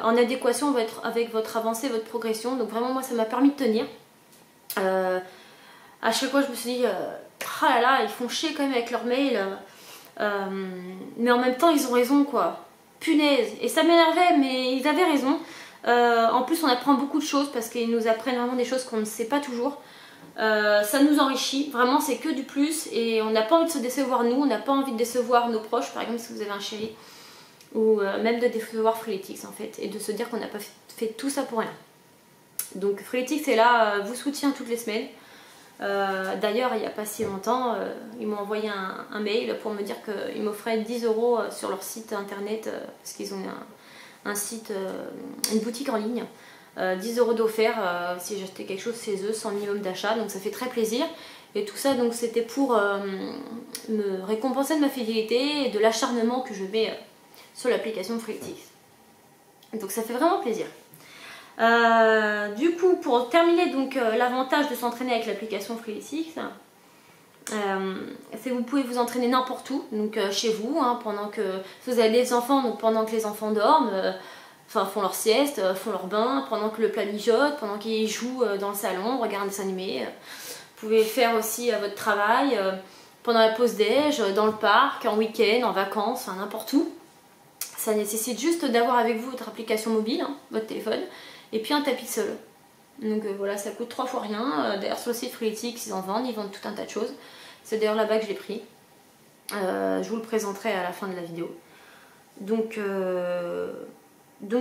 en adéquation avec votre avancée, votre progression. Donc vraiment moi ça m'a permis de tenir. À chaque fois je me suis dit, ah là là, ils font chier quand même avec leurs mails. Mais en même temps ils ont raison quoi. Punaise. Et ça m'énervait, mais ils avaient raison. En plus on apprend beaucoup de choses parce qu'ils nous apprennent vraiment des choses qu'on ne sait pas toujours. Ça nous enrichit, vraiment c'est que du plus et on n'a pas envie de se décevoir nous, on n'a pas envie de décevoir nos proches, par exemple si vous avez un chéri, ou même de décevoir Freeletics en fait, et de se dire qu'on n'a pas fait tout ça pour rien. Donc Freeletics est là, vous soutient toutes les semaines. D'ailleurs il n'y a pas si longtemps, ils m'ont envoyé un mail pour me dire qu'ils m'offraient 10 € sur leur site internet, parce qu'ils ont un site, une boutique en ligne. 10 € d'offert si j'achetais quelque chose chez eux sans minimum d'achat, donc ça fait très plaisir. Et tout ça donc c'était pour me récompenser de ma fidélité et de l'acharnement que je mets sur l'application Freeletics. Donc ça fait vraiment plaisir. Du coup pour terminer donc l'avantage de s'entraîner avec l'application Freeletics, c'est que vous pouvez vous entraîner n'importe où, donc chez vous, hein, pendant que si vous avez des enfants, donc pendant que les enfants dorment. Enfin, font leur sieste, font leur bain, pendant que le plat mijote, pendant qu'ils jouent dans le salon, regardent des animés. Vous pouvez faire aussi votre travail pendant la pause déj, dans le parc, en week-end, en vacances, enfin n'importe où. Ça nécessite juste d'avoir avec vous votre application mobile, hein, votre téléphone, et puis un tapis de sol. Donc voilà, ça coûte 3 fois rien. D'ailleurs sur le site Freeletics, ils vendent tout un tas de choses. C'est d'ailleurs là-bas que je l'ai pris. Je vous le présenterai à la fin de la vidéo. Donc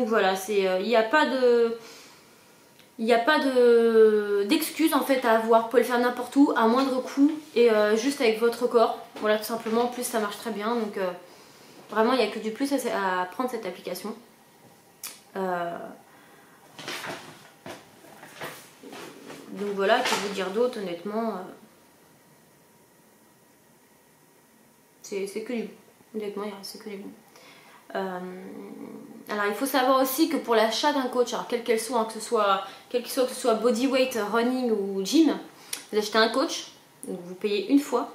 voilà, il n'y a pas d'excuses en fait à avoir. Vous pouvez le faire n'importe où, à moindre coût et juste avec votre corps. Voilà, tout simplement. En plus, ça marche très bien. Donc vraiment, il n'y a que du plus à prendre cette application. Donc voilà, que vous dire d'autre, honnêtement. C'est que du bon. Honnêtement, c'est que du bon. Alors il faut savoir aussi que pour l'achat d'un coach, alors quel qu'il soit, que ce soit bodyweight, running ou gym, vous achetez un coach, donc vous payez une fois,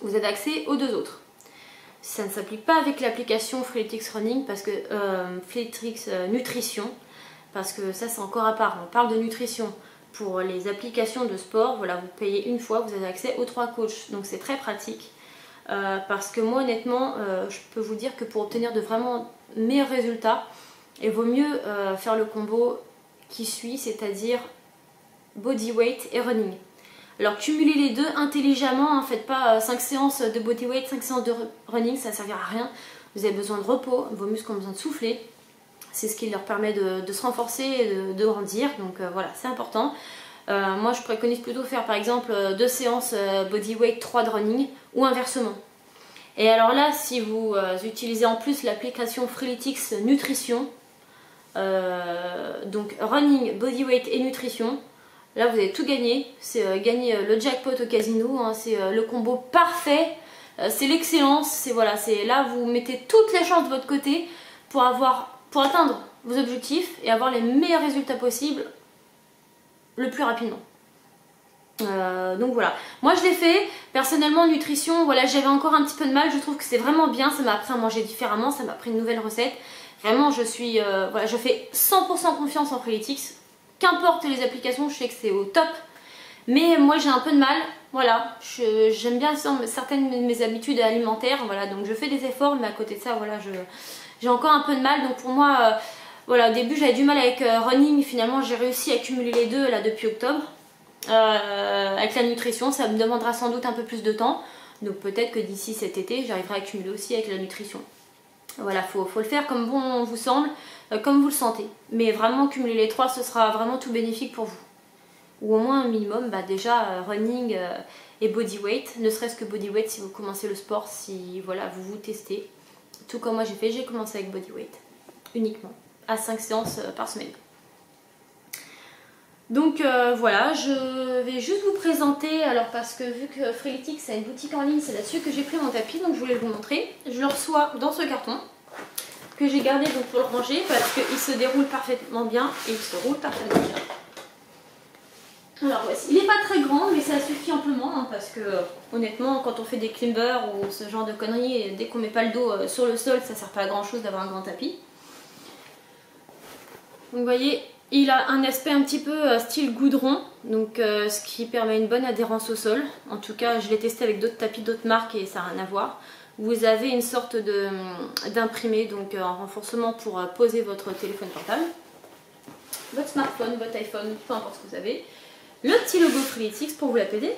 vous avez accès aux 2 autres. Ça ne s'applique pas avec l'application Freeletics Running, parce que Freeletics Nutrition, parce que ça c'est encore à part. On parle de nutrition. Pour les applications de sport, voilà, vous payez une fois, vous avez accès aux 3 coachs, donc c'est très pratique. Parce que moi honnêtement je peux vous dire que pour obtenir de vraiment meilleurs résultats, il vaut mieux faire le combo qui suit, c'est-à-dire bodyweight et running. Alors cumulez les deux intelligemment, hein, faites pas 5 séances de bodyweight, 5 séances de running, ça ne servira à rien. Vous avez besoin de repos, vos muscles ont besoin de souffler, c'est ce qui leur permet de se renforcer et de grandir, donc voilà, c'est important. Moi je préconise plutôt faire par exemple 2 séances bodyweight, 3 de running ou inversement. Et alors là si vous utilisez en plus l'application Freeletics Nutrition, donc running, bodyweight et nutrition, là vous avez tout gagné. C'est gagner le jackpot au casino, hein, c'est le combo parfait, c'est l'excellence, c'est voilà, là vous mettez toutes les chances de votre côté pour atteindre vos objectifs et avoir les meilleurs résultats possibles le plus rapidement. Donc voilà, moi je l'ai fait, personnellement nutrition, voilà, j'avais encore un petit peu de mal, je trouve que c'est vraiment bien, ça m'a appris à manger différemment, ça m'a appris une nouvelle recette, vraiment je suis, voilà, je fais 100% confiance en Freeletics, qu'importe les applications, je sais que c'est au top, mais moi j'ai un peu de mal, voilà, j'aime bien certaines de mes habitudes alimentaires, voilà, donc je fais des efforts, mais à côté de ça, voilà, j'ai encore un peu de mal, donc pour moi, voilà, au début j'avais du mal avec running, finalement j'ai réussi à cumuler les deux là depuis octobre. Avec la nutrition, ça me demandera sans doute un peu plus de temps, donc peut-être que d'ici cet été j'arriverai à cumuler aussi avec la nutrition. Voilà, faut le faire comme bon vous semble, comme vous le sentez, mais vraiment cumuler les 3, ce sera vraiment tout bénéfique pour vous, ou au moins un minimum, bah déjà running et bodyweight, ne serait-ce que bodyweight si vous commencez le sport, si voilà vous testez, tout comme moi j'ai commencé avec bodyweight uniquement à 5 séances par semaine. Donc voilà, je vais juste vous présenter, alors parce que vu que Freeletics a une boutique en ligne, c'est là-dessus que j'ai pris mon tapis, donc je voulais vous montrer. Je le reçois dans ce carton que j'ai gardé donc pour le ranger parce qu'il se déroule parfaitement bien et il se roule parfaitement bien. Alors voici, il n'est pas très grand mais ça suffit amplement hein, parce que honnêtement quand on fait des climbers ou ce genre de conneries, dès qu'on met pas le dos sur le sol, ça sert pas à grand chose d'avoir un grand tapis. Donc vous voyez, il a un aspect un petit peu style goudron, donc ce qui permet une bonne adhérence au sol. En tout cas, je l'ai testé avec d'autres tapis d'autres marques et ça n'a rien à voir. Vous avez une sorte d'imprimé, donc un renforcement pour poser votre téléphone portable, votre smartphone, votre iPhone, peu importe ce que vous avez. Le petit logo Freeletics pour vous l'appeler.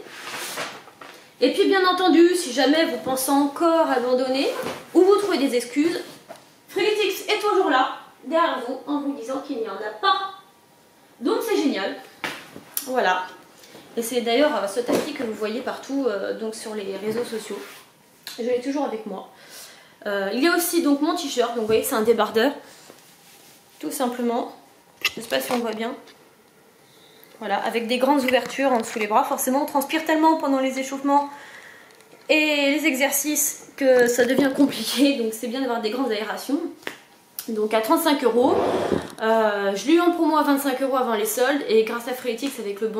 Et puis bien entendu, si jamais vous pensez encore abandonner ou vous trouvez des excuses, Freeletics est toujours là, derrière vous, en vous disant qu'il n'y en a pas. Donc c'est génial. Voilà. Et c'est d'ailleurs ce tapis que vous voyez partout donc sur les réseaux sociaux. Je l'ai toujours avec moi. Il y a aussi donc mon t-shirt, donc vous voyez c'est un débardeur. Tout simplement. Je ne sais pas si on voit bien. Voilà, avec des grandes ouvertures en dessous les bras. Forcément on transpire tellement pendant les échauffements et les exercices que ça devient compliqué. Donc c'est bien d'avoir des grandes aérations. Donc à 35 €. Je l'ai eu en promo à 25 € avant les soldes. Et grâce à Freeletics avec le bon